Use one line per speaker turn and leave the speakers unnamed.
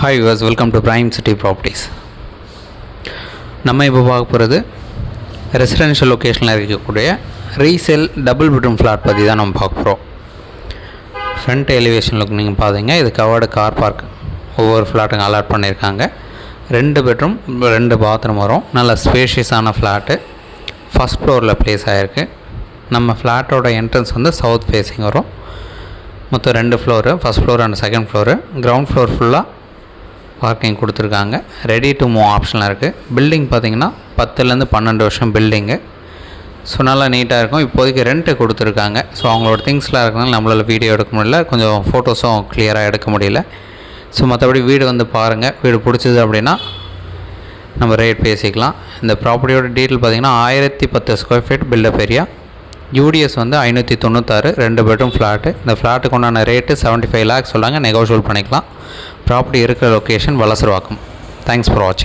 Hi use welcome to prime city properties. நம்ம இப்போ பார்க்க போகிறது ரெசிடென்ஷியல் லொக்கேஷனில் இருக்கக்கூடிய ரீசேல் டபுள் பெட்ரூம் ஃப்ளாட் பற்றி தான் நம்ம பார்க்க போகிறோம். ஃப்ரண்ட் எலிவேஷன் லுக் நீங்கள் பார்த்தீங்க, இது கவர்டு கார் பார்க் ஒவ்வொரு ஃப்ளாட்டுங்க அலாட் பண்ணியிருக்காங்க. 2 பெட்ரூம் 2 பாத்ரூம் வரும். நல்ல ஸ்பேஷியஸான ஃப்ளாட்டு ஃபஸ்ட் ஃப்ளோரில் ப்ளேஸ் ஆகிருக்கு. நம்ம ஃப்ளாட்டோட என்ட்ரன்ஸ் வந்து சவுத் ஃபேஸிங் வரும். மொத்தம் 2 floor, first floor and second floor. Ground floor ஃபுல்லாக பார்க்கிங் கொடுத்துருக்காங்க. ரெடி டு மூவ் ஆப்ஷனில் இருக்குது. பில்டிங் பார்த்திங்கன்னா 10லேருந்து 12 வருஷம் பில்டிங்கு. ஸோ நல்லா நீட்டாக இருக்கும். இப்போதைக்கு ரெண்ட்டு கொடுத்துருக்காங்க. ஸோ அவங்களோட திங்ஸ்லாம் இருக்கனால நம்மளால் வீடியோ எடுக்க முடியல, கொஞ்சம் ஃபோட்டோஸும் கிளியராக எடுக்க முடியல. ஸோ மற்றபடி வீடு வந்து பாருங்கள். வீடு பிடிச்சிது அப்படின்னா நம்ம ரேட் பேசிக்கலாம். இந்த ப்ராப்பர்ட்டியோட டீட்டெயில் பார்த்திங்கன்னா 1010 square feet built up area. UDS வந்து 596, 2 பெட்ரூம் ஃப்ளாட்டு. இந்த ஃப்ளாட்டுக்கு உண்டான ரேட்டு 75 லேக்ஸ் சொல்லாங்க. நெகோஷியபிள் பண்ணிக்கலாம். ப்ராப்பர்ட்டி இருக்கிற லொக்கேஷன் வலசரவாக்கம். தேங்க்ஸ் ஃபார் வாட்சிங்.